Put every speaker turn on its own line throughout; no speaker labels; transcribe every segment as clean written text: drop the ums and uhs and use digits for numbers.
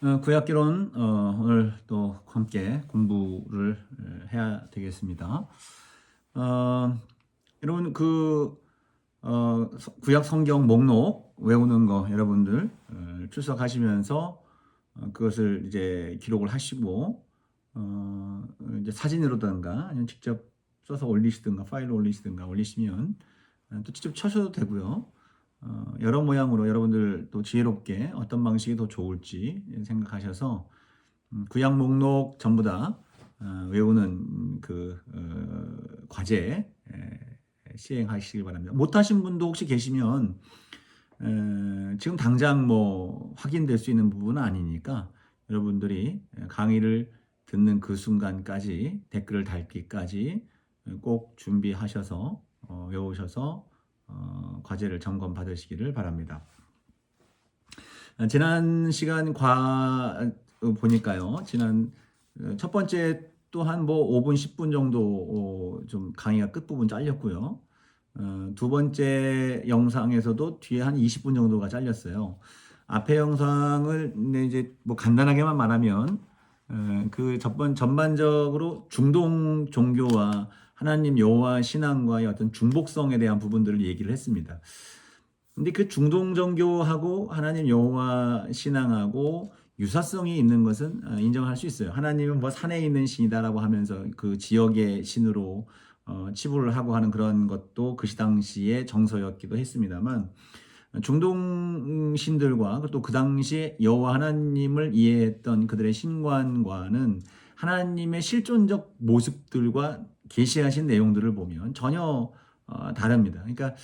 구약기론 오늘 또 함께 공부를 해야 되겠습니다. 어, 여러분 구약 성경 목록 외우는 거 여러분들 출석하시면서 그것을 이제 기록을 하시고 이제 사진으로든가 아니면 직접 써서 올리시든가 파일로 올리시든가 올리시면 또 직접 쳐셔도 되고요. 여러 모양으로 여러분들 또 지혜롭게 어떤 방식이 더 좋을지 생각하셔서 구약 목록 전부 다 외우는 과제 시행하시길 바랍니다. 못하신 분도 혹시 계시면 지금 당장 뭐 확인될 수 있는 부분은 아니니까 여러분들이 강의를 듣는 그 순간까지 댓글을 달기까지 꼭 준비하셔서 외우셔서 과제를 점검 받으시기를 바랍니다. 지난 시간 보니까요. 지난 첫 번째 또한 뭐 5분, 10분 정도 좀 강의가 끝부분 잘렸고요. 두 번째 영상에서도 뒤에 한 20분 정도가 잘렸어요. 앞에 영상을 이제 뭐 간단하게만 말하면 그 전반적으로 중동 종교와 하나님 여호와 신앙과의 어떤 중복성에 대한 부분들을 얘기를 했습니다. 근데 그 중동 종교하고 하나님 여호와 신앙하고 유사성이 있는 것은 인정할 수 있어요. 하나님은 뭐 산에 있는 신이다라고 하면서 그 지역의 신으로 치부를 하고 하는 그런 것도 그 당시의 정서였기도 했습니다만 중동 신들과 또 그 당시에 여호와 하나님을 이해했던 그들의 신관과는 하나님의 실존적 모습들과 계시하신 내용들을 보면 전혀 다릅니다. 그러니까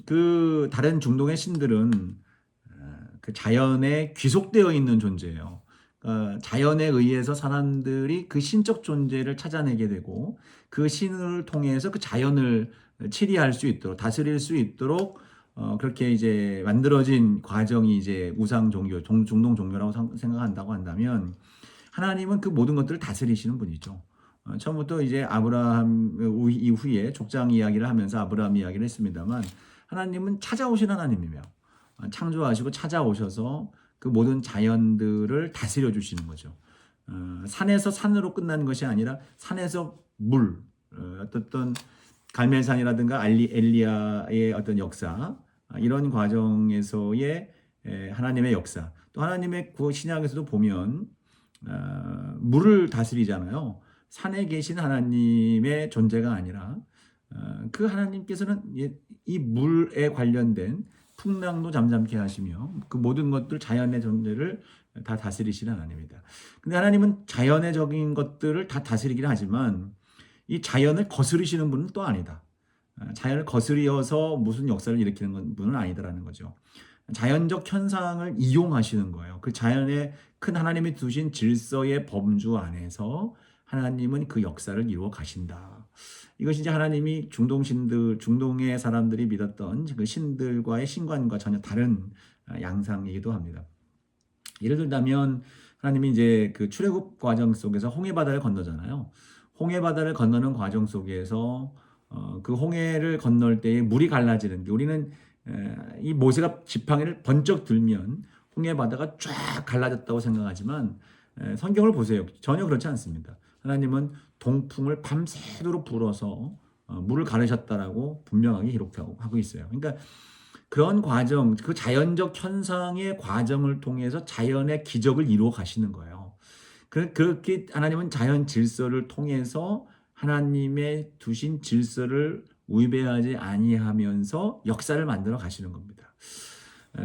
그 다른 중동의 신들은 그 자연에 귀속되어 있는 존재예요. 그러니까 자연에 의해서 사람들이 그 신적 존재를 찾아내게 되고 그 신을 통해서 그 자연을 치리할 수 있도록 다스릴 수 있도록 그렇게 이제 만들어진 과정이 이제 우상 종교, 중동 종교라고 생각한다고 한다면 하나님은 그 모든 것들을 다스리시는 분이죠. 처음부터 이제 아브라함 이후에 족장 이야기를 하면서 아브라함 이야기를 했습니다만 하나님은 찾아오신 하나님이며 창조하시고 찾아오셔서 그 모든 자연들을 다스려 주시는 거죠. 산에서 산으로 끝나는 것이 아니라 산에서 물, 어떤 갈멜산이라든가 엘리야의 어떤 역사, 이런 과정에서의 하나님의 역사, 또 하나님의 신약에서도 보면 물을 다스리잖아요. 산에 계신 하나님의 존재가 아니라 그 하나님께서는 이 물에 관련된 풍랑도 잠잠케 하시며 그 모든 것들 자연의 존재를 다 다스리시는 하나님입니다. 근데 하나님은 자연의적인 것들을 다 다스리긴 하지만 이 자연을 거스르시는 분은 또 아니다. 자연을 거스리어서 무슨 역사를 일으키는 분은 아니다라는 거죠. 자연적 현상을 이용하시는 거예요. 그 자연의 큰 하나님이 두신 질서의 범주 안에서 하나님은 그 역사를 이루어 가신다. 이것이 이제 하나님이 중동의 사람들이 믿었던 그 신들과의 신관과 전혀 다른 양상이기도 합니다. 예를 들자면 하나님이 이제 그 출애굽 과정 속에서 홍해 바다를 건너잖아요. 홍해 바다를 건너는 과정 속에서 그 홍해를 건널 때에 물이 갈라지는 게 우리는 이 모세가 지팡이를 번쩍 들면 홍해 바다가 쫙 갈라졌다고 생각하지만 성경을 보세요. 전혀 그렇지 않습니다. 하나님은 동풍을 밤새도록 불어서 물을 가르셨다라고 분명하게 기록하고 있어요. 그러니까 그런 과정, 그 자연적 현상의 과정을 통해서 자연의 기적을 이루어 가시는 거예요. 그렇게 하나님은 자연 질서를 통해서 하나님의 두신 질서를 위배하지 아니하면서 역사를 만들어 가시는 겁니다.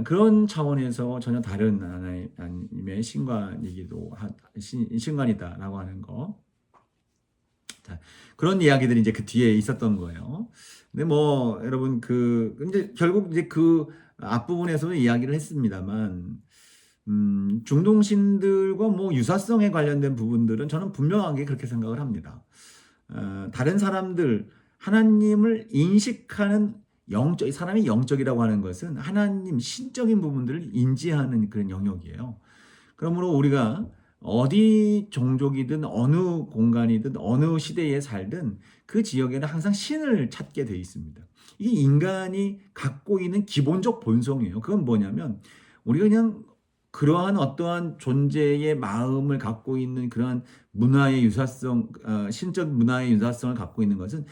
그런 차원에서 전혀 다른 하나님의 신관이다라고 하는 거. 자, 그런 이야기들이 이제 그 뒤에 있었던 거예요. 근데 뭐 여러분 근데 결국 이제 그 앞부분에서도 이야기를 했습니다만 중동신들과 뭐 유사성에 관련된 부분들은 저는 분명하게 그렇게 생각을 합니다. 다른 사람들 하나님을 인식하는 사람이 영적이라고 하는 것은 하나님 신적인 부분들을 인지하는 그런 영역이에요. 그러므로 우리가 어디 종족이든 어느 공간이든 어느 시대에 살든 그 지역에는 항상 신을 찾게 돼 있습니다. 이게 인간이 갖고 있는 기본적 본성이에요. 그건 뭐냐면 우리가 그냥 그러한 어떠한 존재의 마음을 갖고 있는 그러한 문화의 유사성, 신적 문화의 유사성을 갖고 있는 것은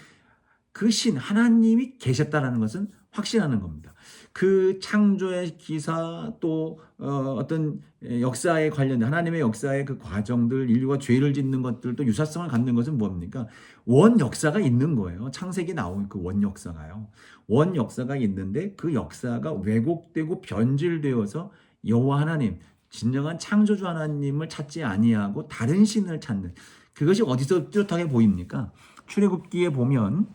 그 하나님이 계셨다라는 것은 확신하는 겁니다. 그 창조의 기사 또 어떤 역사에 관련된 하나님의 역사의 그 과정들, 인류가 죄를 짓는 것들도 유사성을 갖는 것은 뭡니까? 원 역사가 있는 거예요. 창세기 나온 그 원 역사가요. 원 역사가 있는데 그 역사가 왜곡되고 변질되어서 여호와 하나님, 진정한 창조주 하나님을 찾지 아니하고 다른 신을 찾는, 그것이 어디서 뚜렷하게 보입니까? 출애굽기에 보면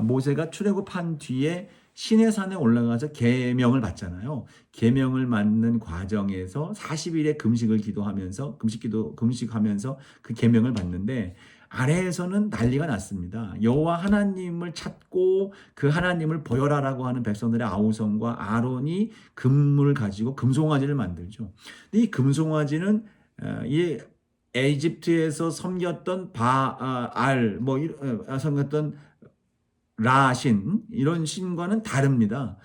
모세가 출애굽한 뒤에 시내산에 올라가서 계명을 받잖아요. 계명을 받는 과정에서 40일의 금식을 기도하면서 금식하면서 그 계명을 받는데 아래에서는 난리가 났습니다. 여호와 하나님을 찾고 그 하나님을 보여라라고 하는 백성들의 아우성과 아론이 금을 가지고 금송아지를 만들죠. 이 금송아지는 이 에집트에서 섬겼던 바알 섬겼던 라신 이런 신과는 다릅니다.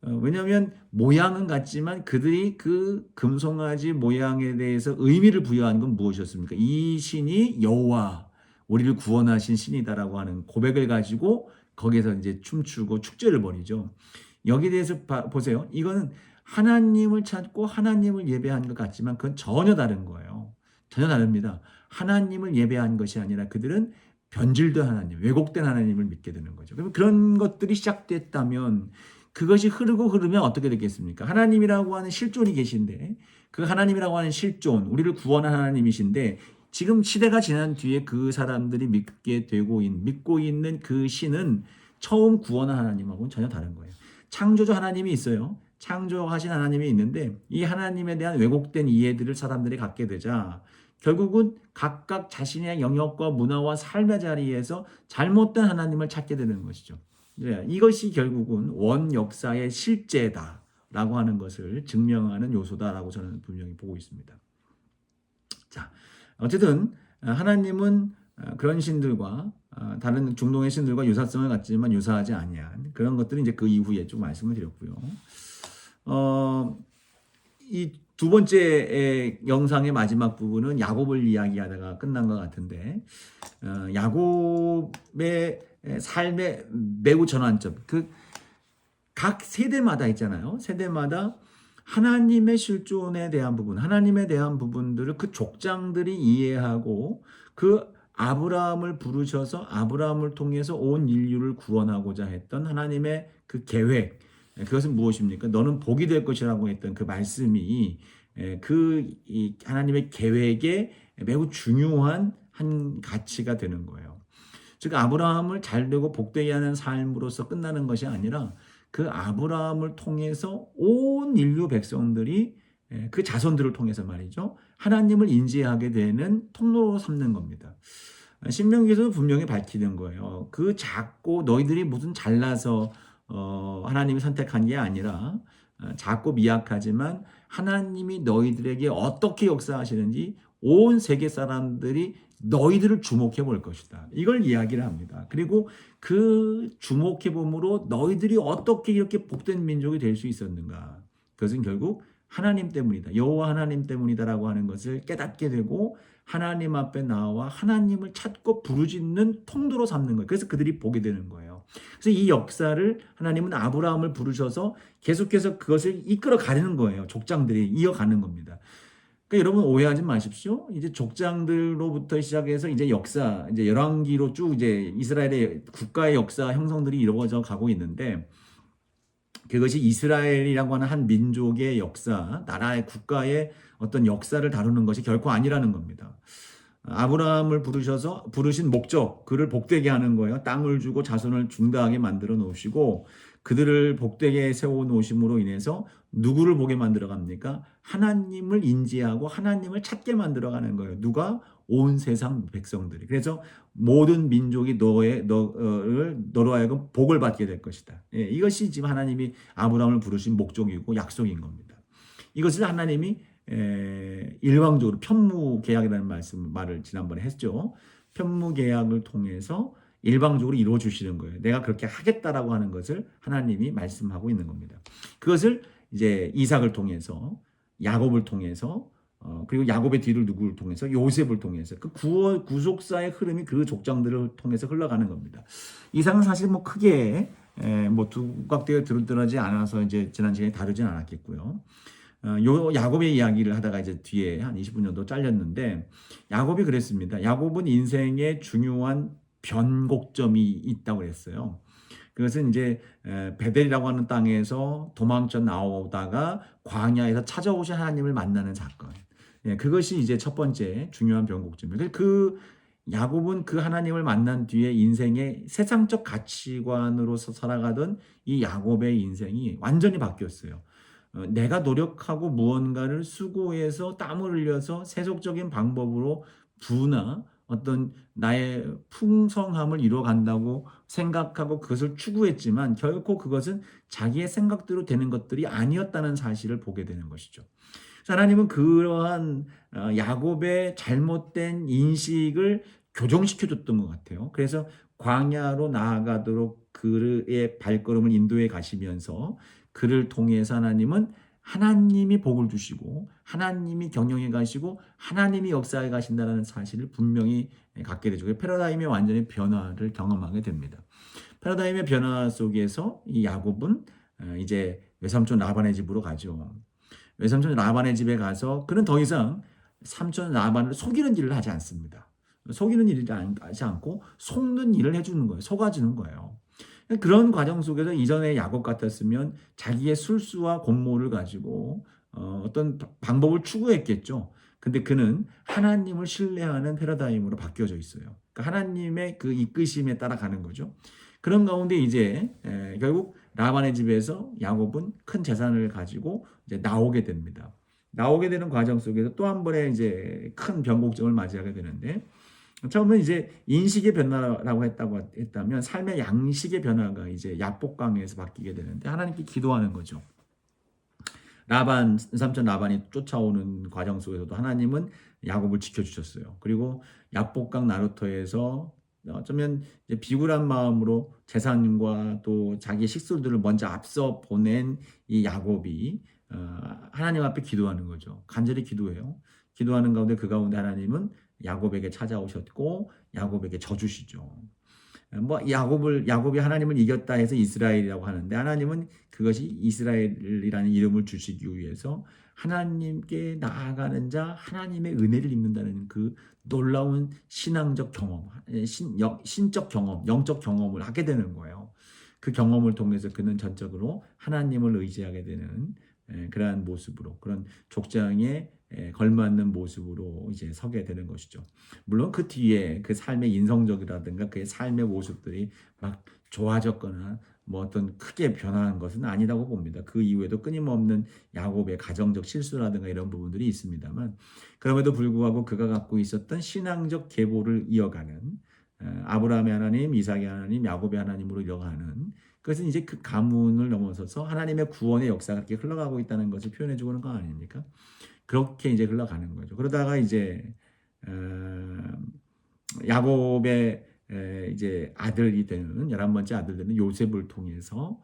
왜냐하면 모양은 같지만 그들이 그 금송아지 모양에 대해서 의미를 부여하는 건 무엇이었습니까? 이 신이 여호와 우리를 구원하신 신이다라고 하는 고백을 가지고 거기서 이제 춤추고 축제를 벌이죠. 여기에 대해서 보세요. 이거는 하나님을 찾고 하나님을 예배한 것 같지만 그건 전혀 다른 거예요. 전혀 다릅니다. 하나님을 예배한 것이 아니라 그들은 변질된 하나님, 왜곡된 하나님을 믿게 되는 거죠. 그럼 그런 것들이 시작됐다면 그것이 흐르면 어떻게 되겠습니까? 하나님이라고 하는 실존이 계신데 그 하나님이라고 하는 실존, 우리를 구원한 하나님이신데 지금 시대가 지난 뒤에 그 사람들이 믿고 있는 그 신은 처음 구원한 하나님하고는 전혀 다른 거예요. 창조주 하나님이 있어요. 창조하신 하나님이 있는데 이 하나님에 대한 왜곡된 이해들을 사람들이 갖게 되자 결국은 각각 자신의 영역과 문화와 삶의 자리에서 잘못된 하나님을 찾게 되는 것이죠. 이것이 결국은 원 역사의 실제다라고 하는 것을 증명하는 요소다라고 저는 분명히 보고 있습니다. 자, 어쨌든 하나님은 그런 신들과 다른 중동의 신들과 유사성을 갖지만 유사하지 아니한 그런 것들이 이제 그 이후에 좀 말씀을 드렸고요. 이 두 번째 영상의 마지막 부분은 야곱을 이야기하다가 끝난 것 같은데 야곱의 삶의 매우 전환점, 그 각 세대마다 있잖아요. 세대마다 하나님의 실존에 대한 부분, 하나님에 대한 부분들을 그 족장들이 이해하고 그 아브라함을 부르셔서 아브라함을 통해서 온 인류를 구원하고자 했던 하나님의 그 계획, 그것은 무엇입니까? 너는 복이 될 것이라고 했던 그 말씀이 이 하나님의 계획에 매우 중요한 한 가치가 되는 거예요. 즉 아브라함을 잘되고 복되게 하는 삶으로서 끝나는 것이 아니라 그 아브라함을 통해서 온 인류 백성들이 그 자손들을 통해서 말이죠. 하나님을 인지하게 되는 통로로 삼는 겁니다. 신명기에서도 분명히 밝히는 거예요. 그 작고 너희들이 무슨 잘나서 하나님이 선택한 게 아니라 작고 미약하지만 하나님이 너희들에게 어떻게 역사하시는지 온 세계 사람들이 너희들을 주목해 볼 것이다. 이걸 이야기를 합니다. 그리고 그 주목해 봄으로 너희들이 어떻게 이렇게 복된 민족이 될 수 있었는가? 그것은 결국 하나님 때문이다. 여호와 하나님 때문이다라고 하는 것을 깨닫게 되고 하나님 앞에 나와 하나님을 찾고 부르짖는 통로로 삼는 거예요. 그래서 그들이 보게 되는 거예요. 그래서 이 역사를 하나님은 아브라함을 부르셔서 계속해서 그것을 이끌어 가는 거예요. 족장들이 이어가는 겁니다. 그러니까 여러분 오해하지 마십시오. 이제 족장들로부터 시작해서 이제 역사, 이제 열왕기로 쭉 이제 이스라엘의 국가의 역사 형성들이 이루어져 가고 있는데 그것이 이스라엘이라고 하는 한 민족의 역사, 나라의 국가의 어떤 역사를 다루는 것이 결코 아니라는 겁니다. 아브라함을 부르신 목적, 그를 복되게 하는 거예요. 땅을 주고 자손을 중다하게 만들어 놓으시고 그들을 복되게 세워 놓으심으로 인해서 누구를 보게 만들어 갑니까? 하나님을 인지하고 하나님을 찾게 만들어 가는 거예요. 누가? 온 세상 백성들이. 그래서 모든 민족이 너로 하여금 복을 받게 될 것이다. 이것이 지금 하나님이 아브라함을 부르신 목적이고 약속인 겁니다. 이것을 하나님이 일방적으로 편무 계약이라는 말을 지난번에 했죠. 편무 계약을 통해서 일방적으로 이루어 주시는 거예요. 내가 그렇게 하겠다라고 하는 것을 하나님이 말씀하고 있는 겁니다. 그것을 이제 이삭을 통해서 야곱을 통해서 그리고 야곱의 뒤를 누구를 통해서 요셉을 통해서 그 구속사의 흐름이 그 족장들을 통해서 흘러가는 겁니다. 이상은 사실 뭐 크게 뭐 두각되어 드러나지 않아서 이제 지난 시간에 다루진 않았겠고요. 요 야곱의 이야기를 하다가 이제 뒤에 한 20분 정도 잘렸는데 야곱이 그랬습니다. 야곱은 인생의 중요한 변곡점이 있다고 그랬어요. 그것은 이제 베델이라고 하는 땅에서 도망쳐 나오다가 광야에서 찾아오신 하나님을 만나는 사건. 예, 그것이 이제 첫 번째 중요한 변곡점이에요. 그 야곱은 그 하나님을 만난 뒤에 인생의 세상적 가치관으로서 살아가던 이 야곱의 인생이 완전히 바뀌었어요. 내가 노력하고 무언가를 수고해서 땀을 흘려서 세속적인 방법으로 부나 어떤 나의 풍성함을 이루어간다고 생각하고 그것을 추구했지만 결코 그것은 자기의 생각대로 되는 것들이 아니었다는 사실을 보게 되는 것이죠. 하나님은 그러한 야곱의 잘못된 인식을 교정시켜 줬던 것 같아요. 그래서 광야로 나아가도록 그의 발걸음을 인도해 가시면서 그를 통해서 하나님은 하나님이 복을 주시고 하나님이 경영해 가시고 하나님이 역사해 가신다는 사실을 분명히 갖게 되죠. 패러다임의 완전히 변화를 경험하게 됩니다. 패러다임의 변화 속에서 이 야곱은 이제 외삼촌 라반의 집으로 가죠. 외삼촌 라반의 집에 가서 그는 더 이상 삼촌 라반을 속이는 일을 하지 않습니다. 속이는 일을 하지 않고 속는 일을 해주는 거예요. 속아주는 거예요. 그런 과정 속에서 이전에 야곱 같았으면 자기의 술수와 권모를 가지고 어떤 방법을 추구했겠죠. 근데 그는 하나님을 신뢰하는 패러다임으로 바뀌어져 있어요. 그러니까 하나님의 그 이끄심에 따라가는 거죠. 그런 가운데 이제 결국 라반의 집에서 야곱은 큰 재산을 가지고 이제 나오게 됩니다. 나오게 되는 과정 속에서 또 한 번의 이제 큰 변곡점을 맞이하게 되는데 처음에 이제 인식의 변화라고 했다면 삶의 양식의 변화가 이제 야복강에서 바뀌게 되는데 하나님께 기도하는 거죠. 삼촌 라반이 쫓아오는 과정 속에서도 하나님은 야곱을 지켜주셨어요. 그리고 야복강 나루터에서 어쩌면 이제 비굴한 마음으로 재산과 또 자기의 식솔들을 먼저 앞서 보낸 이 야곱이 하나님 앞에 기도하는 거죠. 간절히 기도해요. 기도하는 가운데 그 가운데 하나님은 야곱에게 찾아오셨고 야곱에게 져주시죠. 뭐 야곱이 하나님을 이겼다 해서 이스라엘이라고 하는데 하나님은 그것이 이스라엘이라는 이름을 주시기 위해서 하나님께 나아가는 자 하나님의 은혜를 입는다는 그 놀라운 신앙적 경험, 신적 경험, 영적 경험을 하게 되는 거예요. 그 경험을 통해서 그는 전적으로 하나님을 의지하게 되는 그러한 모습으로 그런 족장에 걸맞는 모습으로 이제 서게 되는 것이죠. 물론 그 뒤에 그 삶의 인성적이라든가 그의 삶의 모습들이 막 좋아졌거나 뭐 어떤 크게 변화한 것은 아니라고 봅니다. 그 이후에도 끊임없는 야곱의 가정적 실수라든가 이런 부분들이 있습니다만 그럼에도 불구하고 그가 갖고 있었던 신앙적 계보를 이어가는 아브라함의 하나님, 이삭의 하나님, 야곱의 하나님으로 이어가는 그것은 이제 그 가문을 넘어서서 하나님의 구원의 역사가 이렇게 흘러가고 있다는 것을 표현해 주는 거 아닙니까? 그렇게 이제 흘러가는 거죠. 그러다가 이제 야곱의 이제 아들이 되는 11번째 아들 되는 요셉을 통해서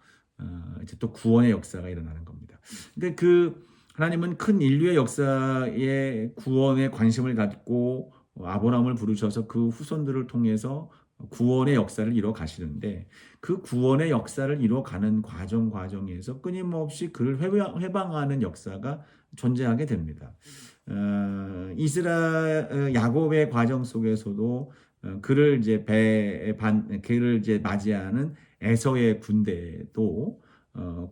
이제 또 구원의 역사가 일어나는 겁니다. 근데 그 하나님은 큰 인류의 역사에 구원에 관심을 갖고 아브라함을 부르셔서 그 후손들을 통해서 구원의 역사를 이루어 가시는데 그 구원의 역사를 이루어 가는 과정에서 끊임없이 그를 회방하는 역사가 존재하게 됩니다. 야곱의 과정 속에서도 그를 이제 그를 이제 맞이하는 에서의 군대도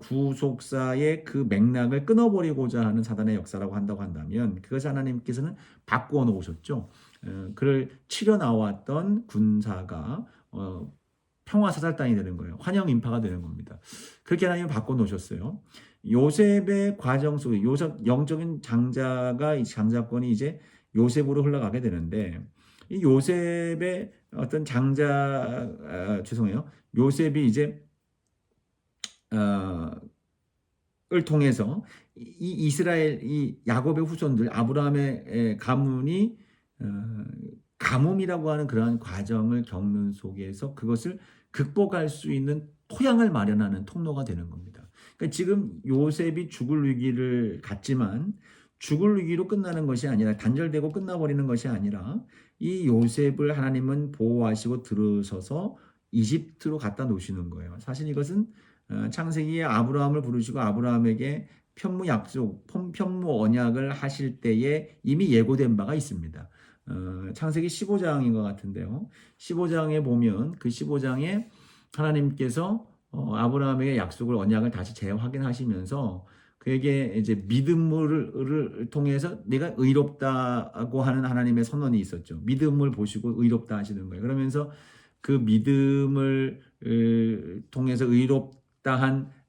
구속사의 그 맥락을 끊어버리고자 하는 사단의 역사라고 한다고 한다면 그것이 하나님께서는 바꾸어 놓으셨죠. 그를 치려 나왔던 군사가 평화사살단이 되는 거예요. 환영인파가 되는 겁니다. 그렇게 하나님은 바꿔 놓으셨어요. 요셉의 과정 속에 영적인 장자권이 이제 요셉으로 흘러가게 되는데 이 요셉의 어떤 요셉이 이제 을 통해서 이 야곱의 후손들 아브라함의 가문이 가뭄이라고 하는 그러한 과정을 겪는 속에서 그것을 극복할 수 있는 토양을 마련하는 통로가 되는 겁니다. 그러니까 지금 요셉이 죽을 위기를 갔지만 죽을 위기로 끝나는 것이 아니라 단절되고 끝나버리는 것이 아니라 이 요셉을 하나님은 보호하시고 들으셔서 이집트로 갖다 놓으시는 거예요. 사실 이것은 창세기에 아브라함을 부르시고 아브라함에게 편무 약속, 편무 언약을 하실 때에 이미 예고된 바가 있습니다. 창세기 15장인 것 같은데요. 15장에 보면 그 15장에 하나님께서 아브라함에게 약속을 언약을 다시 재확인하시면서 그에게 이제 믿음을 통해서 내가 의롭다고 하는 하나님의 선언이 있었죠. 믿음을 보시고 의롭다 하시는 거예요. 그러면서 그 믿음을 통해서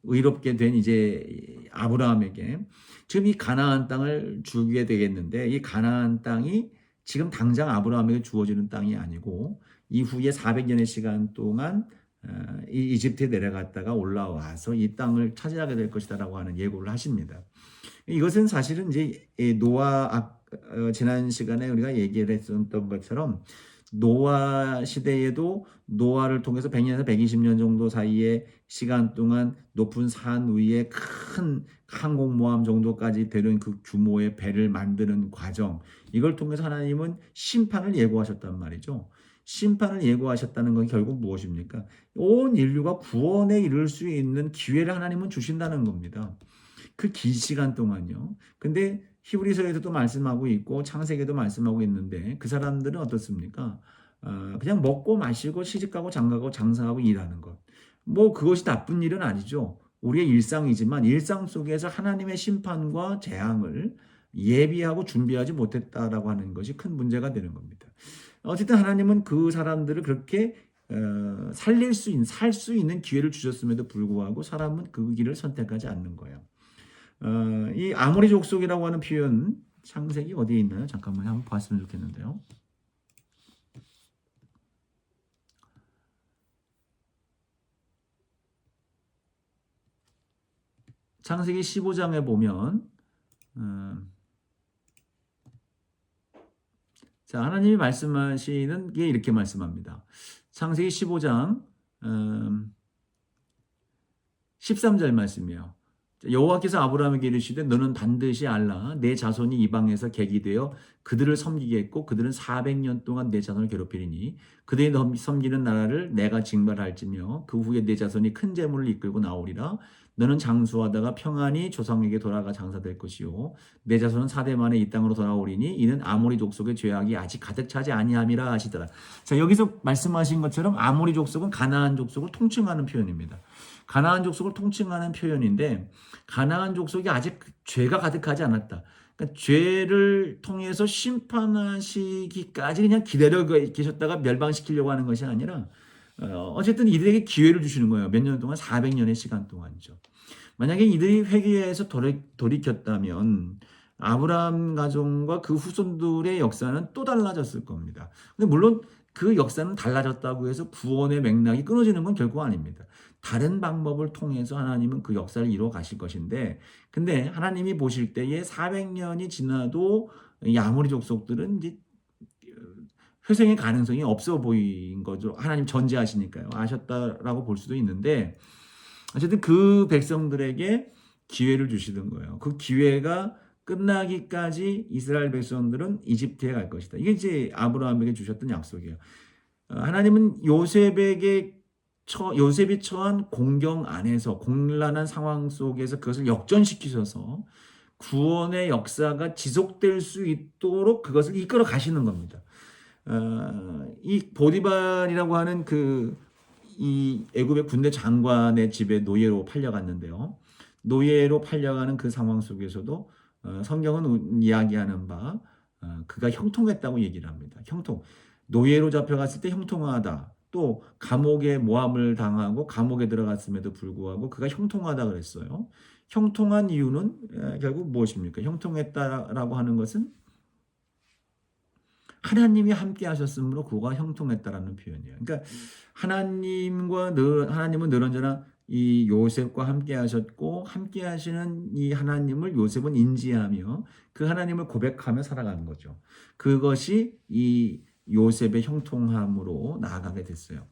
의롭게 된 이제 아브라함에게 지금 이 가나안 땅을 주게 되겠는데 이 가나안 땅이 지금 당장 아브라함에게 주어지는 땅이 아니고 이후에 400년의 시간 동안 이 이집트에 내려갔다가 올라와서 이 땅을 차지하게 될 것이다라고 하는 예고를 하십니다. 이것은 사실은 이제 지난 시간에 우리가 얘기를 했었던 것처럼 노아 시대에도 노아를 통해서 100년에서 120년 정도 사이의 시간 동안 높은 산 위에 큰 항공모함 정도까지 되는 그 규모의 배를 만드는 과정, 이걸 통해서 하나님은 심판을 예고하셨단 말이죠. 심판을 예고하셨다는 건 결국 무엇입니까? 온 인류가 구원에 이를 수 있는 기회를 하나님은 주신다는 겁니다. 그 긴 시간 동안요. 근데 히브리서에서도 말씀하고 있고 창세기에도 말씀하고 있는데 그 사람들은 어떻습니까? 그냥 먹고 마시고 시집가고 장가고 장사하고 일하는 것. 뭐 그것이 나쁜 일은 아니죠. 우리의 일상이지만 일상 속에서 하나님의 심판과 재앙을 예비하고 준비하지 못했다라고 하는 것이 큰 문제가 되는 겁니다. 어쨌든 하나님은 그 사람들을 그렇게 살 수 있는 기회를 주셨음에도 불구하고 사람은 그 길을 선택하지 않는 거예요. 이 아모리 족속이라고 하는 표현 창세기 어디에 있나요? 잠깐만 한번 봤으면 좋겠는데요. 창세기 15장에 보면 자, 하나님이 말씀하시는 게 이렇게 말씀합니다. 창세기 15장 13절 말씀이에요. 여호와께서 아브라함에게 이르시되 너는 반드시 알라 내 자손이 이방에서 객이 되어 그들을 섬기겠고 그들은 400년 동안 내 자손을 괴롭히리니 그들이 섬기는 나라를 내가 징발할지며 그 후에 내 자손이 큰 재물을 이끌고 나오리라. 너는 장수하다가 평안히 조상에게 돌아가 장사될 것이요 내 자손은 4대 만에 이 땅으로 돌아오리니 이는 아모리 족속의 죄악이 아직 가득 차지 아니함이라 하시더라. 자, 여기서 말씀하신 것처럼 아모리 족속은 가나안 족속을 통칭하는 표현입니다. 가나안 족속을 통칭하는 표현인데 가나안 족속이 아직 죄가 가득하지 않았다. 그러니까 죄를 통해서 심판하시기까지 그냥 기다려 계셨다가 멸망시키려고 하는 것이 아니라 어쨌든 이들에게 기회를 주시는 거예요. 몇 년 동안 400년의 시간 동안이죠. 만약에 이들이 회개해서 돌이켰다면 아브라함 가정과 그 후손들의 역사는 또 달라졌을 겁니다. 근데 물론 그 역사는 달라졌다고 해서 구원의 맥락이 끊어지는 건 결코 아닙니다. 다른 방법을 통해서 하나님은 그 역사를 이루어 가실 것인데, 근데 하나님이 보실 때에 400년이 지나도 이 아모리 족속들은 이제 회생의 가능성이 없어 보인 거죠. 하나님 전제하시니까요. 아셨다라고 볼 수도 있는데, 어쨌든 그 백성들에게 기회를 주시던 거예요. 그 기회가 끝나기까지 이스라엘 백성들은 이집트에 갈 것이다. 이게 이제 아브라함에게 주셨던 약속이에요. 하나님은 요셉이 처한 공경 안에서 곤란한 상황 속에서 그것을 역전시키셔서 구원의 역사가 지속될 수 있도록 그것을 이끌어 가시는 겁니다. 이 보디발이라고 하는 이 애굽의 군대 장관의 집에 노예로 팔려갔는데요. 노예로 팔려가는 그 상황 속에서도 성경은 이야기하는 바 그가 형통했다고 얘기를 합니다. 형통. 노예로 잡혀갔을 때 형통하다. 또 감옥에 모함을 당하고 감옥에 들어갔음에도 불구하고 그가 형통하다 그랬어요. 형통한 이유는 결국 무엇입니까? 형통했다라고 하는 것은 하나님이 함께 하셨으므로 그가 형통했다라는 표현이에요. 그러니까 하나님은 늘 언제나 이 요셉과 함께 하셨고 함께 하시는 이 하나님을 요셉은 인지하며 그 하나님을 고백하며 살아가는 거죠. 그것이 이 요셉의 형통함으로 나아가게 됐어요.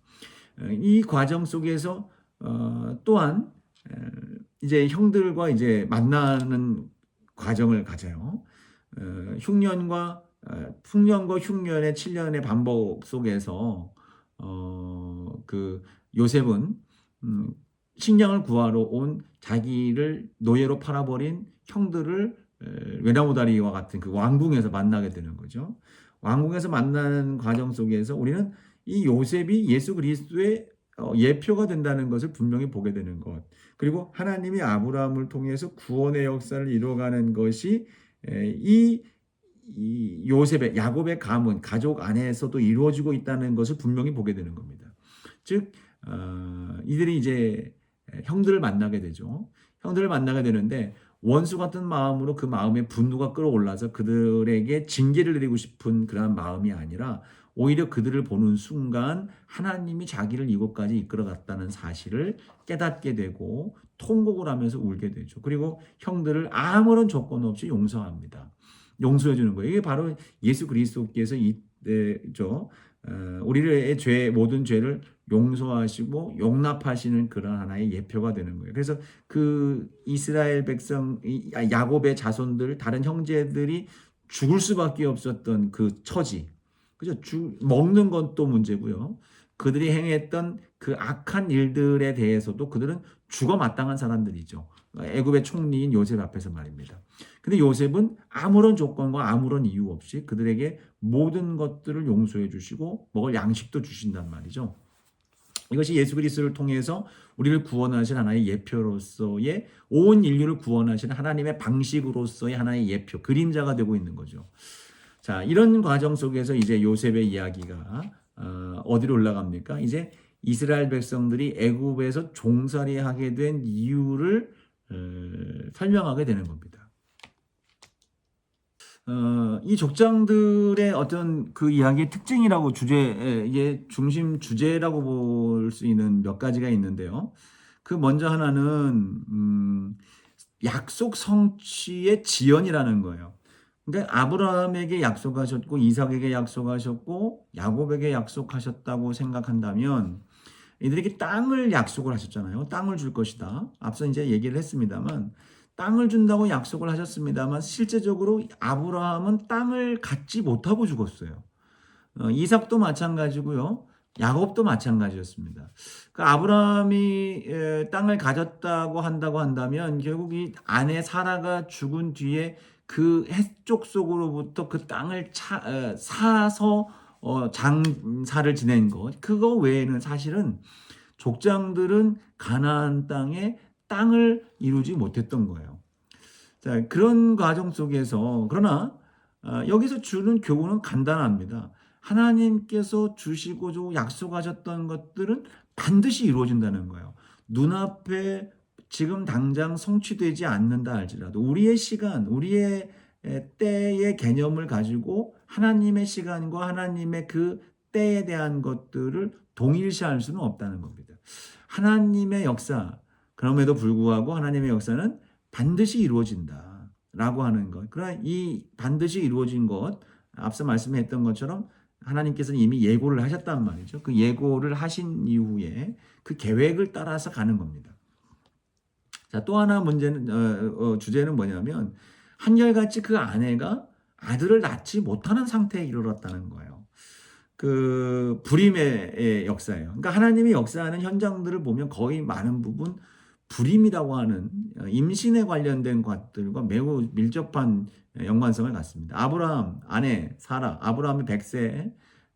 이 과정 속에서 또한 이제 형들과 이제 만나는 과정을 가져요. 흉년과 풍년과 흉년의 7년의 반복 속에서 그 요셉은 음, 식량을 구하러 온 자기를 노예로 팔아버린 형들을 외나무다리와 같은 그 왕궁에서 만나게 되는 거죠. 왕궁에서 만나는 과정 속에서 우리는 이 요셉이 예수 그리스도의 예표가 된다는 것을 분명히 보게 되는 것. 그리고 하나님이 아브라함을 통해서 구원의 역사를 이루어가는 것이 이 요셉의 야곱의 가문 가족 안에서도 이루어지고 있다는 것을 분명히 보게 되는 겁니다. 즉 이들이 이제 형들을 만나게 되죠. 형들을 만나게 되는데 원수 같은 마음으로 그 마음에 분노가 끌어올라서 그들에게 징계를 내리고 싶은 그러한 마음이 아니라 오히려 그들을 보는 순간 하나님이 자기를 이곳까지 이끌어갔다는 사실을 깨닫게 되고 통곡을 하면서 울게 되죠. 그리고 형들을 아무런 조건 없이 용서합니다. 용서해 주는 거예요. 이게 바로 예수 그리스도께서 이죠. 우리의 모든 죄를 용서하시고 용납하시는 그런 하나의 예표가 되는 거예요. 그래서 그 이스라엘 백성, 야곱의 자손들, 다른 형제들이 죽을 수밖에 없었던 그 처지. 그죠? 먹는 건 또 문제고요. 그들이 행했던 그 악한 일들에 대해서도 그들은 죽어 마땅한 사람들이죠. 애굽의 총리인 요셉 앞에서 말입니다. 근데 요셉은 아무런 조건과 아무런 이유 없이 그들에게 모든 것들을 용서해 주시고 먹을 양식도 주신단 말이죠. 이것이 예수 그리스도를 통해서 우리를 구원하신 하나의 예표로서의 온 인류를 구원하신 하나님의 방식으로서의 하나의 예표, 그림자가 되고 있는 거죠. 자, 이런 과정 속에서 이제 요셉의 이야기가 어디로 올라갑니까? 이제 이스라엘 백성들이 애굽에서 종살이하게 된 이유를 설명하게 되는 겁니다. 이 족장들의 어떤 그 이야기의 특징이라고 이게 중심 주제라고 볼 수 있는 몇 가지가 있는데요. 그 먼저 하나는 약속 성취의 지연이라는 거예요. 그러니까 아브라함에게 약속하셨고 이삭에게 약속하셨고 야곱에게 약속하셨다고 생각한다면 이들에게 땅을 약속을 하셨잖아요. 땅을 줄 것이다. 앞서 이제 얘기를 했습니다만 땅을 준다고 약속을 하셨습니다만 실제적으로 아브라함은 땅을 갖지 못하고 죽었어요. 이삭도 마찬가지고요. 야곱도 마찬가지였습니다. 그 아브라함이 땅을 가졌다고 한다면 결국 이 아내 사라가 죽은 뒤에 그 해쪽 속으로부터 그 땅을 사서 장사를 지낸 것, 그거 외에는 사실은 족장들은 가나안 땅에 땅을 이루지 못했던 거예요. 자, 그런 과정 속에서 그러나 여기서 주는 교훈은 간단합니다. 하나님께서 주시고 약속하셨던 것들은 반드시 이루어진다는 거예요. 눈앞에 지금 당장 성취되지 않는다 할지라도 우리의 시간, 우리의 때의 개념을 가지고 하나님의 시간과 하나님의 그 때에 대한 것들을 동일시할 수는 없다는 겁니다. 하나님의 역사, 그럼에도 불구하고 하나님의 역사는 반드시 이루어진다라고 하는 것. 그러나 이 반드시 이루어진 것, 앞서 말씀했던 것처럼 하나님께서는 이미 예고를 하셨단 말이죠. 그 예고를 하신 이후에 그 계획을 따라서 가는 겁니다. 자, 또 하나 주제는 뭐냐면 한결같이 그 아내가 아들을 낳지 못하는 상태에 이르렀다는 거예요. 그 불임의 역사예요. 그러니까 하나님이 역사하는 현장들을 보면 거의 많은 부분 불임이라고 하는 임신에 관련된 것들과 매우 밀접한 연관성을 갖습니다. 아브라함 아내 사라, 아브라함이 100세,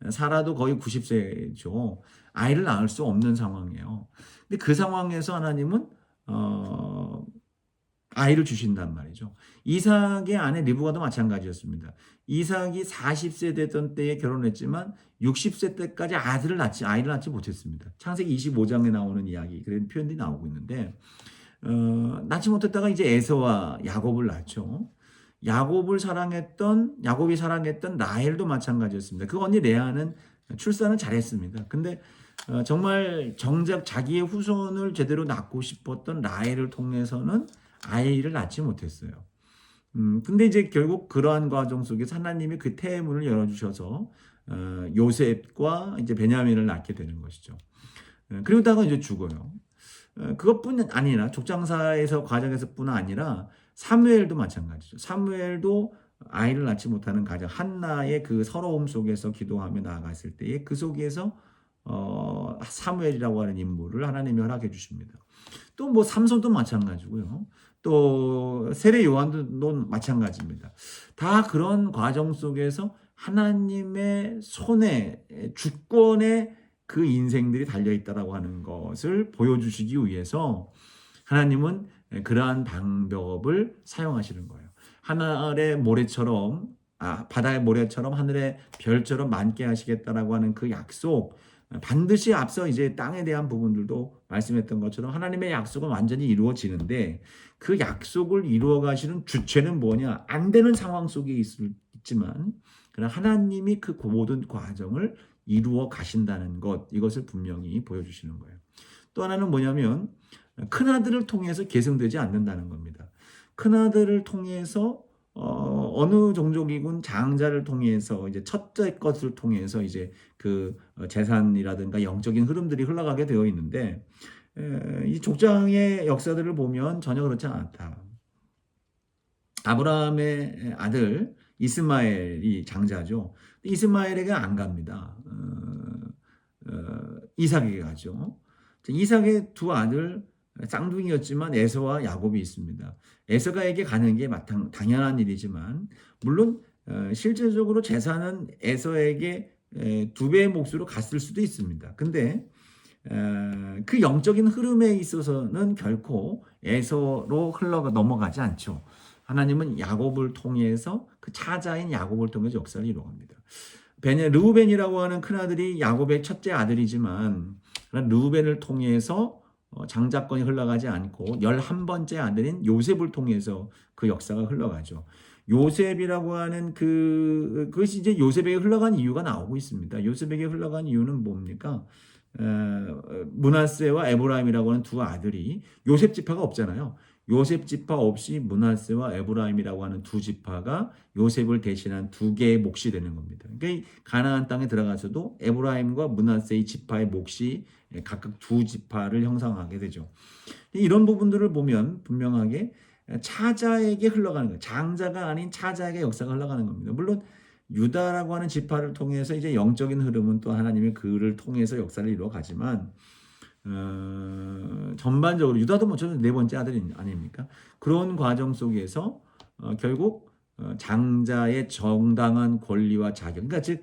사라도 거의 90세죠. 아이를 낳을 수 없는 상황이에요. 근데 그 상황에서 하나님은 아이를 주신단 말이죠. 이삭의 아내 리브가도 마찬가지였습니다. 이삭이 40세 됐던 때에 결혼했지만 60세 때까지 아이를 낳지 못했습니다. 창세기 25장에 나오는 이야기, 그런 표현들이 나오고 있는데 낳지 못했다가 이제 에서와 야곱을 낳죠. 야곱이 사랑했던 라헬도 마찬가지였습니다. 그 언니 레아는 출산을 잘했습니다. 근데 정말 정작 자기의 후손을 제대로 낳고 싶었던 라헬을 통해서는 아이를 낳지 못했어요. 근데 이제 결국 그러한 과정 속에서 하나님이 그 태문을 열어주셔서 요셉과 이제 베냐민을 낳게 되는 것이죠. 그러다가 이제 죽어요. 그것뿐 아니라 족장사에서 과정에서뿐 아니라 사무엘도 마찬가지죠. 사무엘도 아이를 낳지 못하는 가정 한나의 그 서러움 속에서 기도하며 나아갔을 때에 그 속에서 사무엘이라고 하는 인물을 하나님이 허락해 주십니다. 또 뭐 삼손도 마찬가지고요. 또 세례 요한도 마찬가지입니다. 다 그런 과정 속에서 하나님의 손에 주권에 그 인생들이 달려 있다라고 하는 것을 보여주시기 위해서 하나님은 그러한 방법을 사용하시는 거예요. 하늘의 모래처럼 바다의 모래처럼 하늘의 별처럼 많게 하시겠다라고 하는 그 약속, 반드시 앞서 이제 땅에 대한 부분들도 말씀했던 것처럼 하나님의 약속은 완전히 이루어지는데 그 약속을 이루어 가시는 주체는 뭐냐? 안 되는 상황 속에 있지만 그러나 하나님이 그 모든 과정을 이루어 가신다는 것, 이것을 분명히 보여주시는 거예요. 또 하나는 뭐냐면 큰아들을 통해서 계승되지 않는다는 겁니다. 큰아들을 통해서 어느 종족이군 장자를 통해서 이제 첫째 것을 통해서 이제 그 재산이라든가 영적인 흐름들이 흘러가게 되어 있는데 이 족장의 역사들을 보면 전혀 그렇지 않다. 아브라함의 아들 이스마엘이 장자죠. 이스마엘에게 안 갑니다. 이삭에게 가죠. 이삭의 두 아들 쌍둥이였지만 에서와 야곱이 있습니다. 에서가에게 가는 게 당연한 일이지만 물론 실질적으로 재산은 에서에게 두 배의 몫으로 갔을 수도 있습니다. 근데 그 영적인 흐름에 있어서는 결코 에서로 넘어가지 않죠. 하나님은 야곱을 통해서 그 차자인 야곱을 통해서 역사를 이루어갑니다. 르우벤이라고 하는 큰아들이 야곱의 첫째 아들이지만 르우벤을 통해서 장자권이 흘러가지 않고 11번째 아들인 요셉을 통해서 그 역사가 흘러가죠. 요셉이라고 하는 그것이 이제 요셉에게 흘러간 이유가 나오고 있습니다. 요셉에게 흘러간 이유는 뭡니까? 므낫세와 에브라임이라고 하는 두 아들이 요셉 지파가 없잖아요. 요셉 지파 없이 므낫세와 에브라임이라고 하는 두 지파가 요셉을 대신한 두 개의 몫이 되는 겁니다. 그러니까 가나안 땅에 들어가서도 에브라임과 므낫세의 지파의 몫이 각각 두 지파를 형성하게 되죠. 이런 부분들을 보면 분명하게 차자에게 흘러가는 거예요. 장자가 아닌 차자에게 역사가 흘러가는 겁니다. 물론 유다라고 하는 지파를 통해서 이제 영적인 흐름은 또 하나님의 그를 통해서 역사를 이루어 가지만 전반적으로 유다도 뭐 저는 네 번째 아들이 아닙니까? 그런 과정 속에서 결국 장자의 정당한 권리와 자격, 그러니까 즉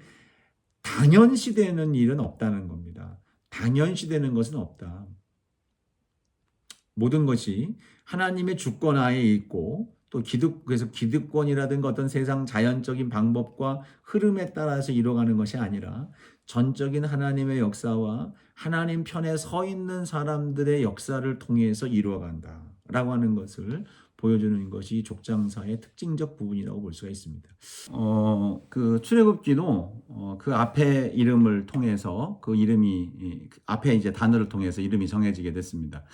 당연시되는 일은 없다는 겁니다. 당연시되는 것은 없다. 모든 것이 하나님의 주권 하에 있고 또 그래서 기득권이라든가 어떤 세상 자연적인 방법과 흐름에 따라서 이루어가는 것이 아니라 전적인 하나님의 역사와 하나님 편에 서 있는 사람들의 역사를 통해서 이루어간다 라고 하는 것을 보여주는 것이 족장사의 특징적 부분이라고 볼 수가 있습니다. 그 출애굽기도 그 앞에 이름을 통해서 그 이름이 앞에 이제 단어를 통해서 이름이 정해지게 됐습니다.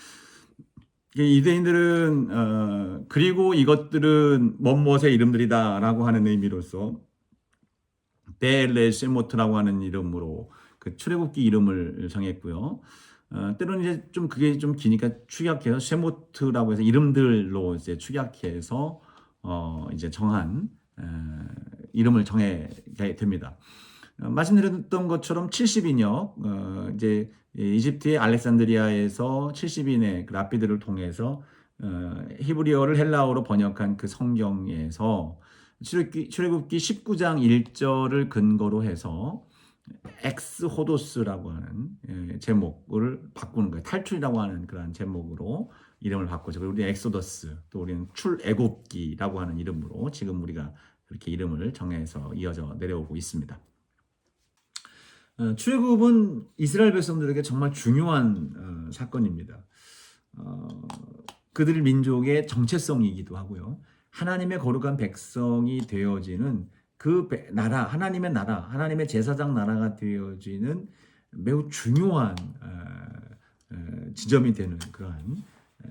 유대인들은 그리고 이것들은 뭐뭇의 이름들이다라고 하는 의미로서 베엘레 쉐모트라고 하는 이름으로 그 출애굽기 이름을 정했고요. 때로는 이제 좀 그게 좀 기니까 축약해서 쉐모트라고 해서 이름들로 이제 축약해서 이제 정한 이름을 정하게 됩니다. 말씀드렸던 것처럼 70인역 이제 이집트의 알렉산드리아에서 70인의 그 랍비들을 통해서 히브리어를 헬라어로 번역한 그 성경에서 출애굽기 19장 1절을 근거로 해서 엑스호도스라고 하는 제목을 바꾸는 거예요. 탈출이라고 하는 그런 제목으로 이름을 바꾸죠. 그리고 우리 엑소더스, 또 우리는 출애굽기라고 하는 이름으로 지금 우리가 그렇게 이름을 정해서 이어져 내려오고 있습니다. 출애굽은 이스라엘 백성들에게 정말 중요한 사건입니다. 그들 민족의 정체성이기도 하고요. 하나님의 거룩한 백성이 되어지는 그 나라, 하나님의 나라, 하나님의 제사장 나라가 되어지는 매우 중요한 지점이 되는 그러한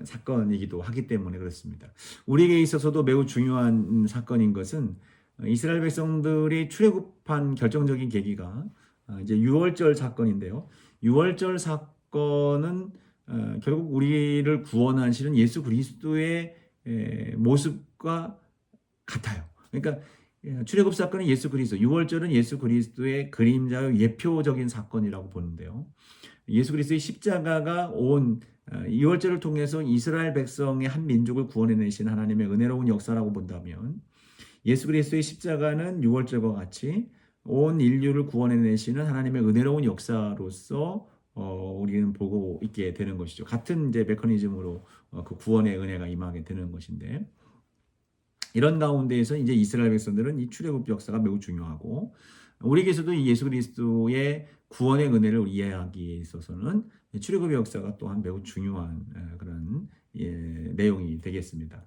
사건이기도 하기 때문에 그렇습니다. 우리에게 있어서도 매우 중요한 사건인 것은 이스라엘 백성들이 출애굽한 결정적인 계기가 이제 유월절 사건인데요. 유월절 사건은 결국 우리를 구원하시는 예수 그리스도의 모습과 같아요. 그러니까 출애굽 사건은 예수 그리스도, 유월절은 예수 그리스도의 그림자의 예표적인 사건이라고 보는데요. 예수 그리스도의 십자가가 온 유월절을 통해서 이스라엘 백성의 한 민족을 구원해내신 하나님의 은혜로운 역사라고 본다면, 예수 그리스도의 십자가는 유월절과 같이 온 인류를 구원해내시는 하나님의 은혜로운 역사로서 우리는 보고 있게 되는 것이죠. 같은 이제 메커니즘으로 그 구원의 은혜가 임하게 되는 것인데, 이런 가운데에서 이제 이스라엘 백성들은 이 출애굽 역사가 매우 중요하고, 우리에게서도 이 예수 그리스도의 구원의 은혜를 이해하기에 있어서는 출애굽의 역사가 또한 매우 중요한 그런 내용이 되겠습니다.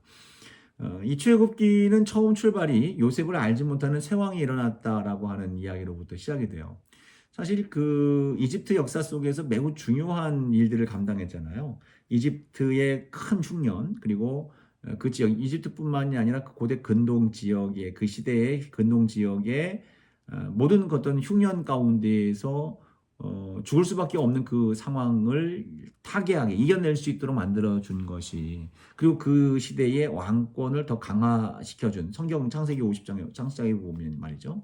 이 출애굽기는 처음 출발이 요셉을 알지 못하는 세왕이 일어났다라고 하는 이야기로부터 시작이 돼요. 사실 그 이집트 역사 속에서 매우 중요한 일들을 감당했잖아요. 이집트의 큰 흉년, 그리고 그 지역, 이집트뿐만이 아니라 그 고대 근동 지역의, 그 시대의 근동 지역의 모든 어떤 흉년 가운데에서 죽을 수밖에 없는 그 상황을 타개하게 이겨낼 수 있도록 만들어준 것이, 그리고 그 시대의 왕권을 더 강화시켜준, 성경 창세기 50장에 창세기 보면 말이죠,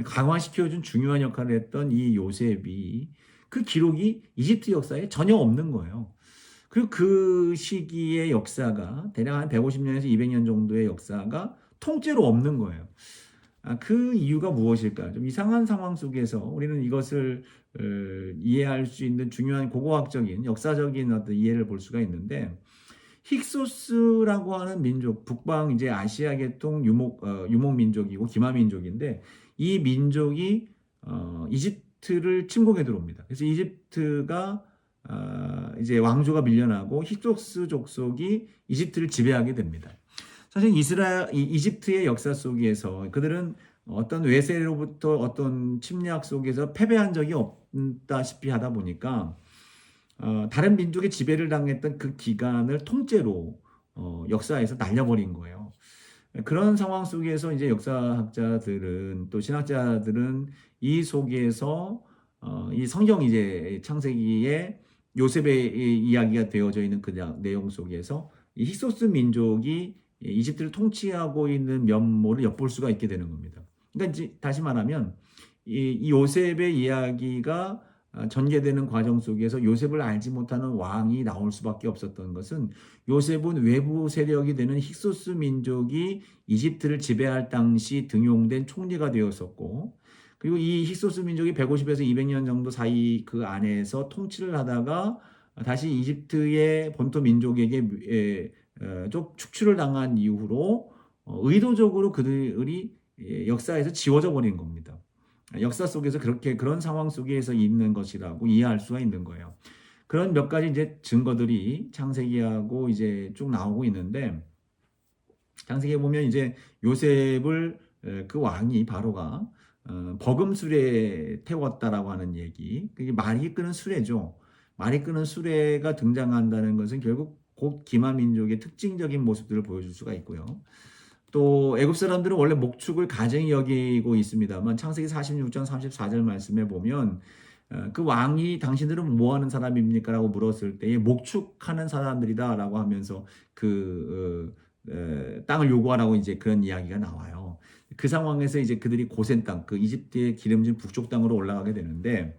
강화시켜준 중요한 역할을 했던 이 요셉이, 그 기록이 이집트 역사에 전혀 없는 거예요. 그리고 그 시기의 역사가 대략 한 150년에서 200년 정도의 역사가 통째로 없는 거예요. 그 이유가 무엇일까? 좀 이상한 상황 속에서 우리는 이것을 이해할 수 있는 중요한 고고학적인 역사적인 어떤 이해를 볼 수가 있는데, 힉소스라고 하는 민족, 북방 이제 아시아 계통 유목 민족이고 기마 민족인데, 이 민족이 이집트를 침공해 들어옵니다. 그래서 이집트가 이제 왕조가 밀려나고 힉소스 족속이 이집트를 지배하게 됩니다. 사실 이집트의 역사 속에서 그들은 어떤 외세로부터 어떤 침략 속에서 패배한 적이 없다시피 하다 보니까 다른 민족의 지배를 당했던 그 기간을 통째로 역사에서 날려버린 거예요. 그런 상황 속에서 이제 역사학자들은, 또 신학자들은 이 속에서 이 성경 이제 창세기에 요셉의 이야기가 되어져 있는 그 내용 속에서 이 힉소스 민족이 이집트를 통치하고 있는 면모를 엿볼 수가 있게 되는 겁니다. 그러니까 이제 다시 말하면 이 요셉의 이야기가 전개되는 과정 속에서 요셉을 알지 못하는 왕이 나올 수밖에 없었던 것은, 요셉은 외부 세력이 되는 힉소스 민족이 이집트를 지배할 당시 등용된 총리가 되었었고, 그리고 이 힉소스 민족이 150에서 200년 정도 사이 그 안에서 통치를 하다가 다시 이집트의 본토 민족에게 좀 축출을 당한 이후로 의도적으로 그들이 역사에서 지워져 버린 겁니다. 역사 속에서 그렇게 그런 상황 속에서 있는 것이라고 이해할 수가 있는 거예요. 그런 몇 가지 이제 증거들이 창세기하고 이제 쭉 나오고 있는데, 창세기에 보면 이제 요셉을 그 왕이 바로가 버금술에 태웠다라고 하는 얘기, 그게 말이 끄는 수레죠. 말이 끄는 수레가 등장한다는 것은 결국 곧 기마 민족의 특징적인 모습들을 보여줄 수가 있고요. 또 애굽 사람들은 원래 목축을 가증히 여기고 있습니다만, 창세기 46장 34절 말씀에 보면 그 왕이 당신들은 뭐 하는 사람입니까? 라고 물었을 때에 목축하는 사람들이다 라고 하면서 그 땅을 요구하라고 이제 그런 이야기가 나와요. 그 상황에서 이제 그들이 고센 땅, 그 이집트의 기름진 북쪽 땅으로 올라가게 되는데,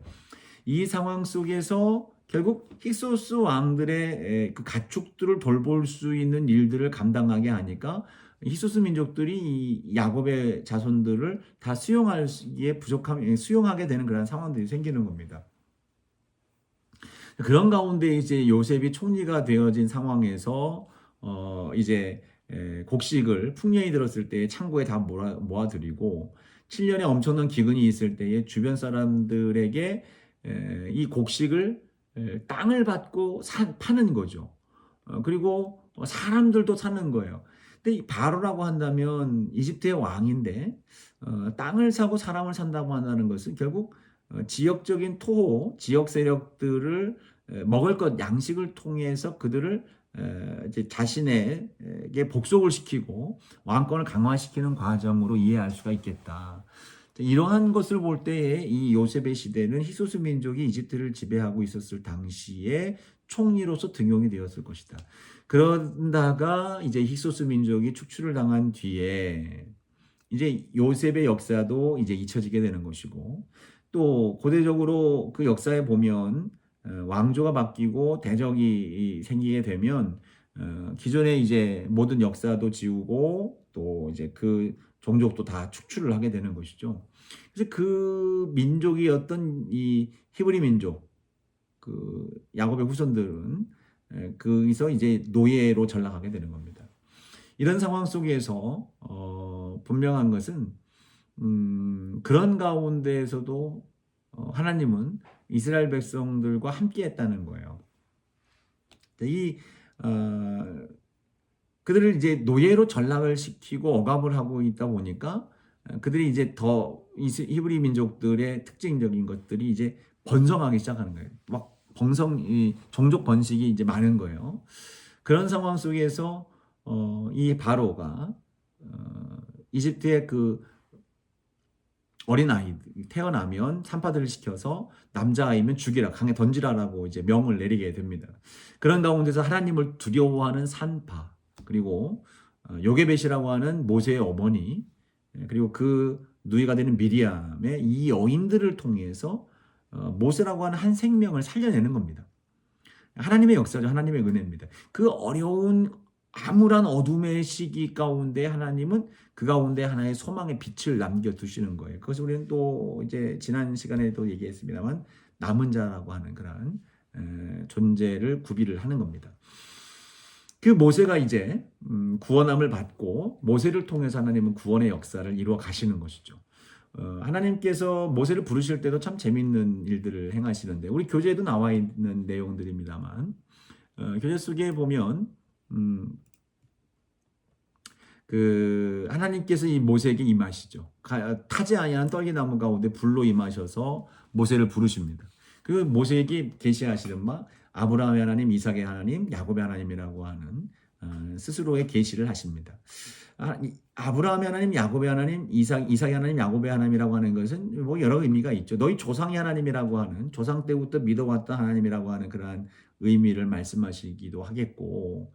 이 상황 속에서 결국 힉소스 왕들의 그 가축들을 돌볼 수 있는 일들을 감당하게 하니까 힉소스 민족들이 이 야곱의 자손들을 다 수용하게 되는 그런 상황들이 생기는 겁니다. 그런 가운데 이제 요셉이 총리가 되어진 상황에서 이제 곡식을 풍년이 들었을 때 창고에 다 모아드리고, 7년에 엄청난 기근이 있을 때에 주변 사람들에게 이 곡식을 땅을 받고 파는 거죠. 그리고 사람들도 사는 거예요. 근데 이 바로라고 한다면 이집트의 왕인데 땅을 사고 사람을 산다고 한다는 것은 결국 지역적인 토호, 지역 세력들을 먹을 것, 양식을 통해서 그들을 이제 자신에게 복속을 시키고 왕권을 강화시키는 과정으로 이해할 수가 있겠다. 이러한 것을 볼 때에 이 요셉의 시대는 힉소스 민족이 이집트를 지배하고 있었을 당시에 총리로서 등용이 되었을 것이다. 그러다가 이제 힉소스 민족이 축출을 당한 뒤에 이제 요셉의 역사도 이제 잊혀지게 되는 것이고, 또 고대적으로 그 역사에 보면 왕조가 바뀌고 대적이 생기게 되면 기존의 이제 모든 역사도 지우고 또 이제 그 종족도 다 축출을 하게 되는 것이죠. 그래서 그 민족이었던 이 히브리 민족, 그 야곱의 후손들은 거기서 이제 노예로 전락하게 되는 겁니다. 이런 상황 속에서 분명한 것은 그런 가운데에서도 하나님은 이스라엘 백성들과 함께했다는 거예요. 이 그들을 이제 노예로 전락을 시키고 억압을 하고 있다 보니까 그들이 이제 더 히브리 민족들의 특징적인 것들이 이제 번성하기 시작하는 거예요. 막 이 종족 번식이 이제 많은 거예요. 그런 상황 속에서 이 바로가 이집트의 그 어린 아이 태어나면 산파들을 시켜서 남자아이면 죽이라, 강에 던지라라고 이제 명을 내리게 됩니다. 그런 가운데서 하나님을 두려워하는 산파, 그리고 요게벳이라고 하는 모세의 어머니, 그리고 그 누이가 되는 미리암의 이 여인들을 통해서 모세라고 하는 한 생명을 살려내는 겁니다. 하나님의 역사죠. 하나님의 은혜입니다. 그 어려운 암울한 어둠의 시기 가운데 하나님은 그 가운데 하나의 소망의 빛을 남겨두시는 거예요. 그것을 우리는 또 이제 지난 시간에도 얘기했습니다만 남은 자라고 하는 그러한 존재를 구비를 하는 겁니다. 그 모세가 이제 구원함을 받고 모세를 통해서 하나님은 구원의 역사를 이루어 가시는 것이죠. 하나님께서 모세를 부르실 때도 참 재밌는 일들을 행하시는데 우리 교재에도 나와 있는 내용들입니다만 교재 속에 보면 그 하나님께서 이 모세에게 임하시죠. 타지 아니한 떨기나무 가운데 불로 임하셔서 모세를 부르십니다. 그 모세에게 계시하시는 바 아브라함의 하나님, 이삭의 하나님, 야곱의 하나님이라고 하는 스스로의 계시를 하십니다. 아브라함의 하나님, 야곱의 하나님, 이삭의 하나님, 야곱의 하나님이라고 하는 것은 뭐 여러 의미가 있죠. 너희 조상의 하나님이라고 하는, 조상 때부터 믿어왔던 하나님이라고 하는 그러한 의미를 말씀하시기도 하겠고,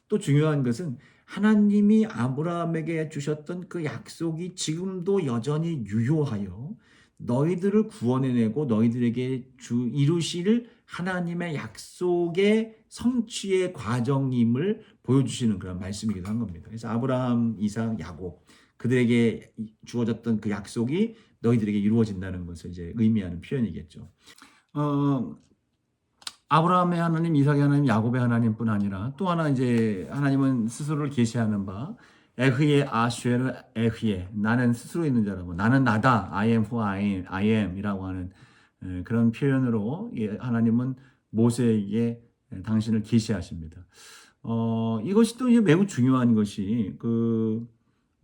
또 중요한 것은 하나님이 아브라함에게 주셨던 그 약속이 지금도 여전히 유효하여 너희들을 구원해내고 너희들에게 이루실 하나님의 약속의 성취의 과정임을 보여주시는 그런 말씀이기도 한 겁니다. 그래서 아브라함, 이삭, 야곱 그들에게 주어졌던 그 약속이 너희들에게 이루어진다는 것을 이제 의미하는 표현이겠죠. 아브라함의 하나님, 이삭의 하나님, 야곱의 하나님뿐 아니라 또 하나 이제 하나님은 스스로를 계시하는 바 에흐예 아슈에르 에흐예, 나는 스스로 있는 자라고, 나는 나다, I am who I am 이라고 하는 그런 표현으로 하나님은 모세에게 당신을 계시하십니다. 이것이 또 매우 중요한 것이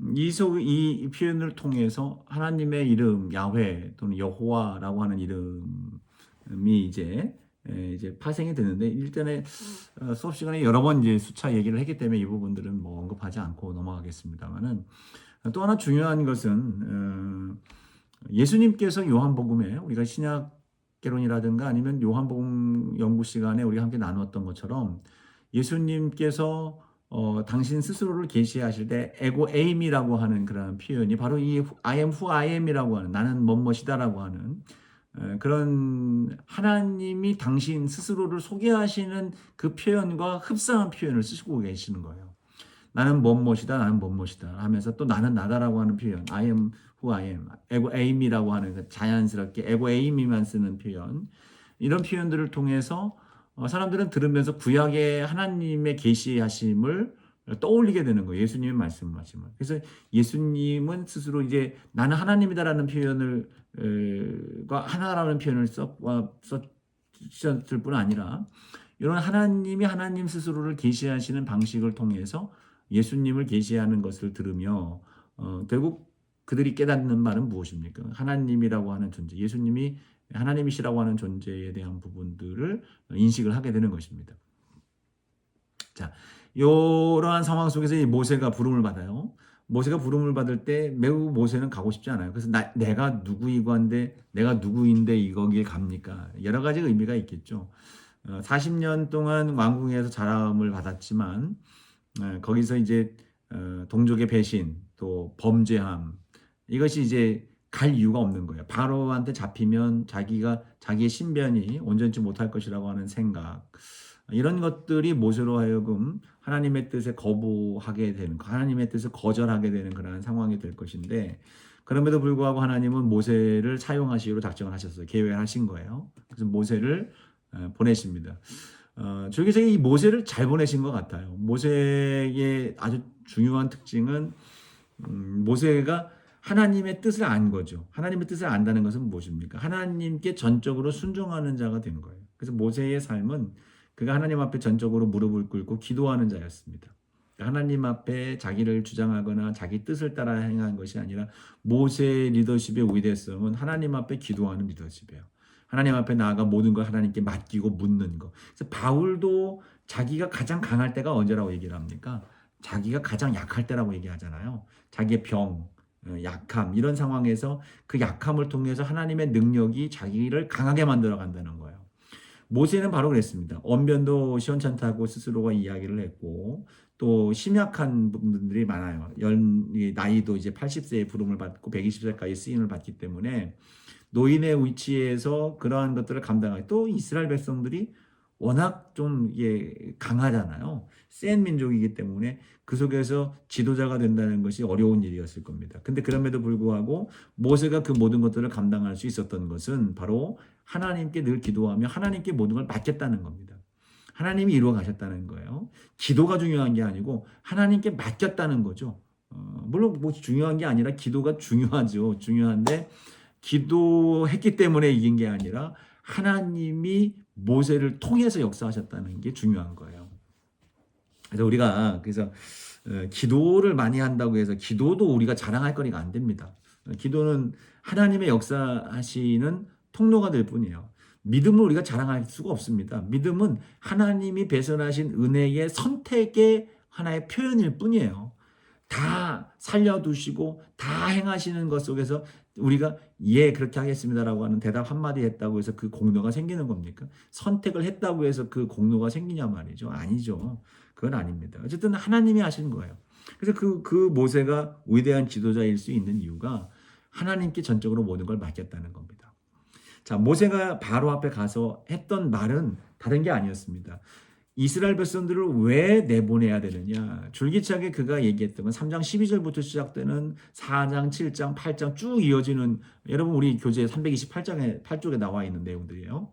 이 표현을 통해서 하나님의 이름 야훼 또는 여호와라고 하는 이름이 이제 파생이 되는데 일전에 수업 시간에 여러 번 이제 수차 얘기를 했기 때문에 이 부분들은 뭐 언급하지 않고 넘어가겠습니다만은 또 하나 중요한 것은 예수님께서 요한복음에 우리가 신약개론이라든가 아니면 요한복음 연구 시간에 우리가 함께 나누었던 것처럼 예수님께서 당신 스스로를 계시하실 때 에고 에임이라고 하는 그런 표현이 바로 이 I am who I am이라고 하는 나는 뭐뭐시다라고 하는 그런 하나님이 당신 스스로를 소개하시는 그 표현과 흡사한 표현을 쓰시고 계시는 거예요. 나는 뭐뭐시다, 나는 뭐뭐시다 하면서 또 나는 나다라고 하는 표현, I am who I am, 에고 에임이라고 하는 자연스럽게 에고 에임이만 쓰는 표현, 이런 표현들을 통해서 사람들은 들으면서 구약의 하나님의 계시하심을 떠올리게 되는 거예요. 예수님의 말씀하심을. 그래서 예수님은 스스로 이제 나는 하나님이다라는 표현을 하나라는 표현을 썼을 뿐 아니라 이런 하나님이 하나님 스스로를 계시하시는 방식을 통해서 예수님을 계시하는 것을 들으며 결국 그들이 깨닫는 말은 무엇입니까? 하나님이라고 하는 존재, 예수님이 하나님이시라고 하는 존재에 대한 부분들을 인식을 하게 되는 것입니다. 자, 이러한 상황 속에서 모세가 부름을 받아요. 모세가 부름을 받을 때 매우 모세는 가고 싶지 않아요. 그래서 내가 누구이고 한데 내가 누구인데 거기에 갑니까? 여러 가지 의미가 있겠죠. 40년 동안 왕궁에서 자람을 받았지만 거기서 이제 동족의 배신 또 범죄함 이것이 이제 갈 이유가 없는 거예요. 바로한테 잡히면 자기의 신변이 온전치 못할 것이라고 하는 생각 이런 것들이 모세로 하여금 하나님의 뜻에 거부하게 되는 하나님의 뜻을 거절하게 되는 그러한 상황이 될 것인데 그럼에도 불구하고 하나님은 모세를 사용하시기로 작정을 하셨어요. 계획을 하신 거예요. 그래서 모세를 보내십니다. 줄기세기 이 모세를 잘 보내신 것 같아요. 모세의 아주 중요한 특징은 모세가 하나님의 뜻을 안 거죠. 하나님의 뜻을 안다는 것은 무엇입니까? 하나님께 전적으로 순종하는 자가 된 거예요. 그래서 모세의 삶은 그가 하나님 앞에 전적으로 무릎을 꿇고 기도하는 자였습니다. 하나님 앞에 자기를 주장하거나 자기 뜻을 따라 행한 것이 아니라 모세의 리더십의 위대성은 하나님 앞에 기도하는 리더십이에요. 하나님 앞에 나아가 모든 걸 하나님께 맡기고 묻는 거. 그래서 바울도 자기가 가장 강할 때가 언제라고 얘기를 합니까? 자기가 가장 약할 때라고 얘기하잖아요. 자기의 병, 약함 이런 상황에서 그 약함을 통해서 하나님의 능력이 자기를 강하게 만들어 간다는 거예요. 모세는 바로 그랬습니다. 언변도 시원찮다고 스스로가 이야기를 했고 또 심약한 분들이 많아요. 나이도 이제 80세의 부름을 받고 120세까지 쓰임을 받기 때문에 노인의 위치에서 그러한 것들을 감당하고 또 이스라엘 백성들이 워낙 좀 강하잖아요. 센 민족이기 때문에 그 속에서 지도자가 된다는 것이 어려운 일이었을 겁니다. 근데 그럼에도 불구하고 모세가 그 모든 것들을 감당할 수 있었던 것은 바로 하나님께 늘 기도하며 하나님께 모든 걸 맡겼다는 겁니다. 하나님이 이루어 가셨다는 거예요. 기도가 중요한 게 아니고 하나님께 맡겼다는 거죠. 물론 뭐 중요한 게 아니라 기도가 중요하죠. 중요한데 기도했기 때문에 이긴 게 아니라 하나님이 모세를 통해서 역사하셨다는 게 중요한 거예요. 그래서 우리가 기도를 많이 한다고 해서 기도도 우리가 자랑할 거리가 안 됩니다. 기도는 하나님의 역사하시는 통로가 될 뿐이에요. 믿음을 우리가 자랑할 수가 없습니다. 믿음은 하나님이 배설하신 은혜의 선택의 하나의 표현일 뿐이에요. 다 살려두시고 다 행하시는 것 속에서 우리가 예 그렇게 하겠습니다라고 하는 대답 한마디 했다고 해서 그 공로가 생기는 겁니까? 선택을 했다고 해서 그 공로가 생기냐 말이죠. 아니죠. 그건 아닙니다. 어쨌든 하나님이 하신 거예요. 그래서 그 모세가 위대한 지도자일 수 있는 이유가 하나님께 전적으로 모든 걸 맡겼다는 겁니다. 자, 모세가 바로 앞에 가서 했던 말은 다른 게 아니었습니다. 이스라엘 백성들을 왜 내보내야 되느냐. 줄기차게 그가 얘기했던 건 3장 12절부터 시작되는 4장, 7장, 8장 쭉 이어지는 여러분 우리 교재 328장에 8쪽에 나와 있는 내용들이에요.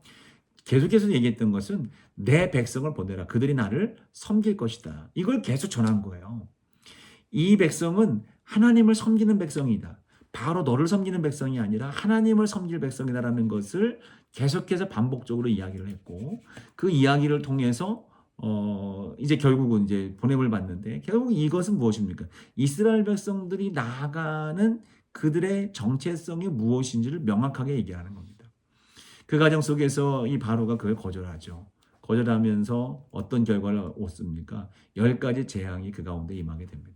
계속해서 얘기했던 것은 내 백성을 보내라. 그들이 나를 섬길 것이다. 이걸 계속 전한 거예요. 이 백성은 하나님을 섬기는 백성이다. 바로 너를 섬기는 백성이 아니라 하나님을 섬길 백성이다라는 것을 계속해서 반복적으로 이야기를 했고 그 이야기를 통해서 이제 결국은 이제 보냄을 받는데 결국 이것은 무엇입니까? 이스라엘 백성들이 나아가는 그들의 정체성이 무엇인지를 명확하게 얘기하는 겁니다. 그 과정 속에서 이 바로가 그걸 거절하죠. 거절하면서 어떤 결과를 얻습니까? 10가지 재앙이 그 가운데 임하게 됩니다.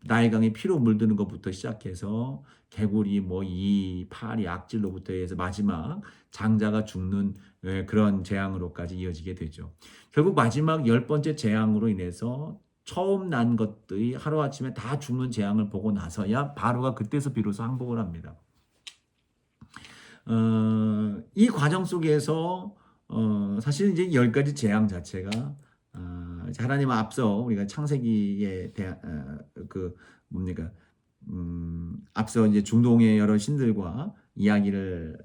나일강이 피로 물드는 것부터 시작해서 개구리, 이 파리, 악질로부터 해서 마지막 장자가 죽는 그런 재앙으로까지 이어지게 되죠. 결국 마지막 10번째 재앙으로 인해서 처음 난 것들이 하루아침에 다 죽는 재앙을 보고 나서야 바로가 그때서 비로소 항복을 합니다. 이 과정 속에서 사실 이제 10가지 재앙 자체가 하나님 앞서 우리가 창세기에 대한 앞서 이제 중동의 여러 신들과 이야기를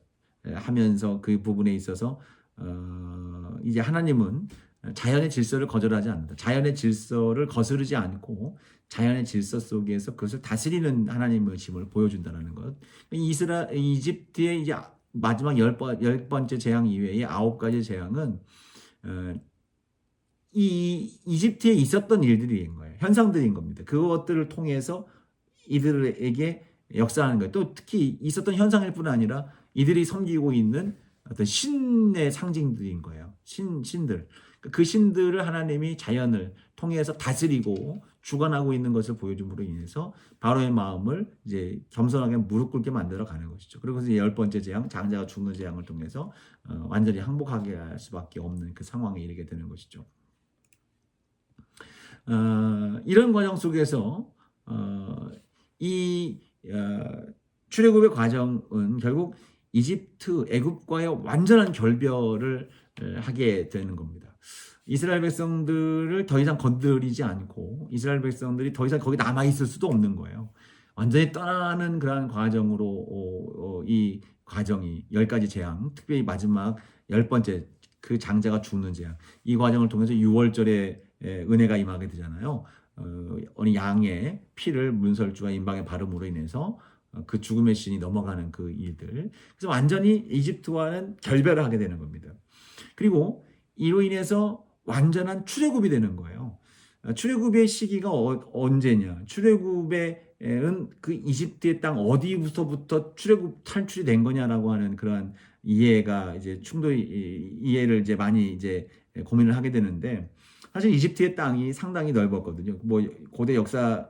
하면서 그 부분에 있어서 이제 하나님은 자연의 질서를 거절하지 않는다. 자연의 질서를 거스르지 않고 자연의 질서 속에서 그것을 다스리는 하나님의 힘을 보여준다는 것. 이집트의 이제 마지막 10번째 재앙 이외에 9가지 재앙은 이 이집트에 있었던 일들인 거예요. 현상들인 겁니다. 그것들을 통해서 이들에게 역사하는 거예요. 또 특히 있었던 현상일 뿐 아니라 이들이 섬기고 있는 어떤 신의 상징들인 거예요. 신들. 그 신들을 하나님이 자연을 통해서 다스리고 주관하고 있는 것을 보여줌으로 인해서 바로의 마음을 이제 겸손하게 무릎 꿇게 만들어 가는 것이죠. 그리고 이제 열 번째 재앙, 장자가 죽는 재앙을 통해서 완전히 항복하게 할 수밖에 없는 그 상황에 이르게 되는 것이죠. 이런 과정 속에서 이 출애굽의 과정은 결국 이집트, 애굽과의 완전한 결별을 하게 되는 겁니다. 이스라엘 백성들을 더 이상 건드리지 않고 이스라엘 백성들이 더 이상 거기 남아 있을 수도 없는 거예요. 완전히 떠나는 그러한 과정으로 이 과정이 10가지 재앙, 특별히 마지막 10번째 그 장자가 죽는 재앙, 이 과정을 통해서 6월절에 은혜가 임하게 되잖아요. 어느 양의 피를 문설주가 임방에 바름으로 인해서 그 죽음의 신이 넘어가는 그 일들. 그래서 완전히 이집트와는 결별을 하게 되는 겁니다. 그리고 이로 인해서 완전한 출애굽이 되는 거예요. 출애굽의 시기가 언제냐? 출애굽은 그 이집트의 땅 어디부터 출애굽 탈출이 된 거냐라고 하는 그러한 이해가 이제 이해를 이제 많이 이제 고민을 하게 되는데, 사실 이집트의 땅이 상당히 넓었거든요. 뭐 고대 역사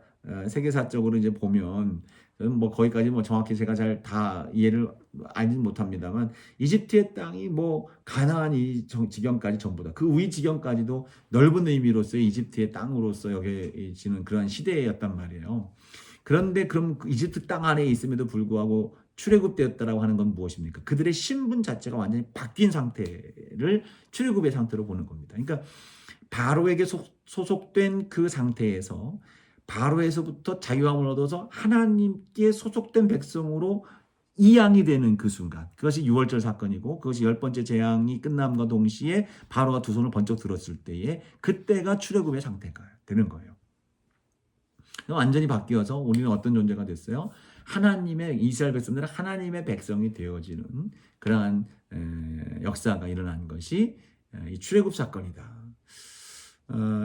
세계사적으로 이제 보면 뭐 거기까지 뭐 정확히 제가 잘 다 이해를 알지는 못합니다만, 이집트의 땅이 뭐 가나안 이 지경까지 전부 다 그 위 지경까지도 넓은 의미로서의 이집트의 땅으로서 여겨지는 그런 시대였단 말이에요. 그런데 그럼 그 이집트 땅 안에 있음에도 불구하고 출애굽되었다라고 하는 건 무엇입니까? 그들의 신분 자체가 완전히 바뀐 상태를 출애굽의 상태로 보는 겁니다. 그러니까 바로에게 소속된 그 상태에서 바로에서부터 자유함을 얻어서 하나님께 소속된 백성으로 이양이 되는 그 순간, 그것이 6월절 사건이고 그것이 10번째 재앙이 끝남과 동시에 바로가 두 손을 번쩍 들었을 때에 그때가 출애굽의 상태가 되는 거예요. 완전히 바뀌어서 우리는 어떤 존재가 됐어요? 하나님의, 이스라엘 백성들은 하나님의 백성이 되어지는 그러한 역사가 일어난 것이 이 출애굽 사건이다.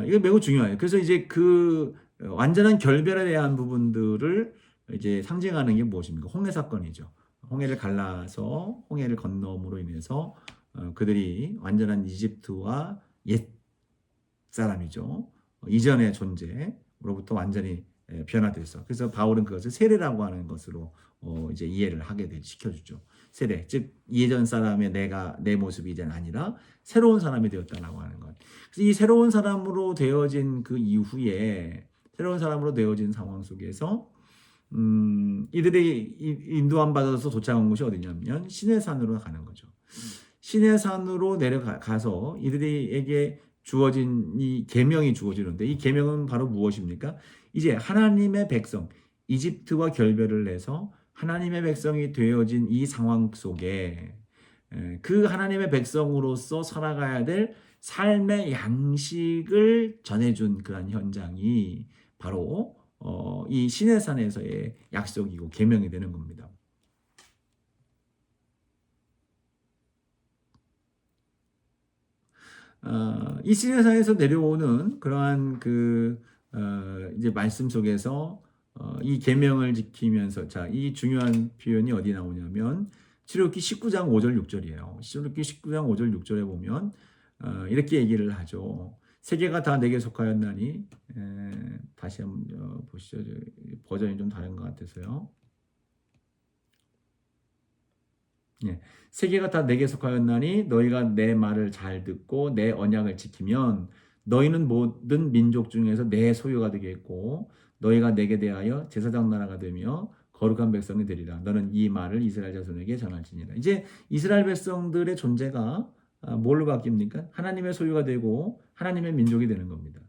이거 매우 중요해요. 그래서 이제 그 완전한 결별에 대한 부분들을 이제 상징하는 게 무엇입니까? 홍해 사건이죠. 홍해를 갈라서 홍해를 건너므로 인해서 그들이 완전한 이집트와 옛 사람이죠. 이전의 존재로부터 완전히 변화돼서, 그래서 바울은 그것을 세례라고 하는 것으로 이제 이해를 하게 시켜주죠. 세례, 즉 예전 사람의 내 모습이 이제 아니라 새로운 사람이 되었다라고 하는 것. 그래서 이 새로운 사람으로 되어진 그 이후에 새로운 사람으로 되어진 상황 속에서 이들이 인도함 받아서 도착한 곳이 어디냐면 시내산으로 가는 거죠. 시내산으로 내려가서 이들에게 주어진 이 계명이 주어지는데, 이 계명은 바로 무엇입니까? 이제 하나님의 백성, 이집트와 결별을 해서 하나님의 백성이 되어진 이 상황 속에 그 하나님의 백성으로서 살아가야 될 삶의 양식을 전해준 그런 현장이 바로 이 시내산에서의 약속이고 계명이 되는 겁니다. 이 시내산에서 내려오는 그러한 이제 말씀 속에서 이 계명을 지키면서, 자, 이 중요한 표현이 어디 나오냐면 출애굽기 19장 5절 6절이에요. 출애굽기 19장 5절 6절에 보면 이렇게 얘기를 하죠. 세계가 다 내게 속하였나니, 다시 한번 보시죠. 버전이 좀 다른 것 같아서요. 세계가 다 내게 속하였나니 너희가 내 말을 잘 듣고 내 언약을 지키면 너희는 모든 민족 중에서 내 소유가 되겠고 너희가 내게 대하여 제사장 나라가 되며 거룩한 백성이 되리라. 너는 이 말을 이스라엘 자손에게 전할지니라. 이제 이스라엘 백성들의 존재가 뭘로 바뀝니까? 하나님의 소유가 되고 하나님의 민족이 되는 겁니다.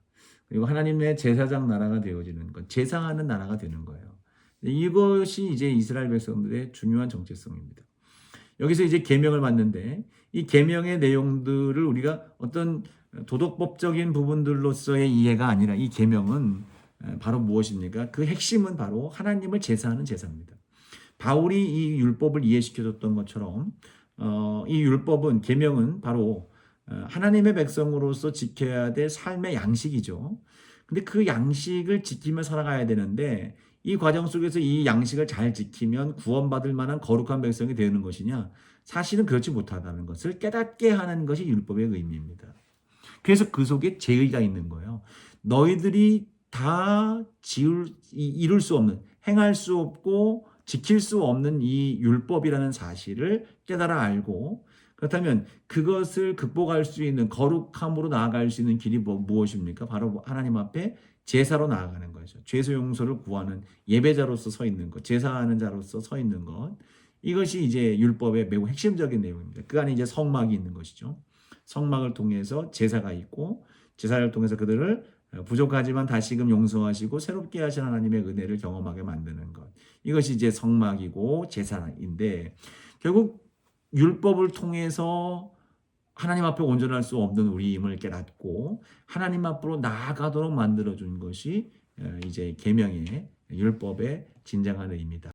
그리고 하나님의 제사장 나라가 되어지는 것, 제사하는 나라가 되는 거예요. 이것이 이제 이스라엘 백성들의 중요한 정체성입니다. 여기서 이제 계명을 받는데, 이 계명의 내용들을 우리가 어떤 도덕법적인 부분들로서의 이해가 아니라, 이 계명은 바로 무엇입니까? 그 핵심은 바로 하나님을 제사하는 제사입니다. 바울이 이 율법을 이해시켜줬던 것처럼 이 율법은, 계명은 바로 하나님의 백성으로서 지켜야 될 삶의 양식이죠. 근데 그 양식을 지키며 살아가야 되는데, 이 과정 속에서 이 양식을 잘 지키면 구원받을 만한 거룩한 백성이 되는 것이냐? 사실은 그렇지 못하다는 것을 깨닫게 하는 것이 율법의 의미입니다. 그래서 그 속에 제의가 있는 거예요. 너희들이 다 이룰 수 없는, 행할 수 없고 지킬 수 없는 이 율법이라는 사실을 깨달아 알고, 그렇다면 그것을 극복할 수 있는, 거룩함으로 나아갈 수 있는 길이 무엇입니까? 바로 하나님 앞에 제사로 나아가는 거죠. 죄수 용서를 구하는 예배자로서 서 있는 것, 제사하는 자로서 서 있는 것. 이것이 이제 율법의 매우 핵심적인 내용입니다. 그 안에 이제 성막이 있는 것이죠. 성막을 통해서 제사가 있고, 제사를 통해서 그들을 부족하지만 다시금 용서하시고 새롭게 하신 하나님의 은혜를 경험하게 만드는 것. 이것이 이제 성막이고 제사인데, 결국 율법을 통해서 하나님 앞에 온전할 수 없는 우리임을 깨닫고 하나님 앞으로 나아가도록 만들어준 것이 이제 계명의 율법의 진정한 의미다.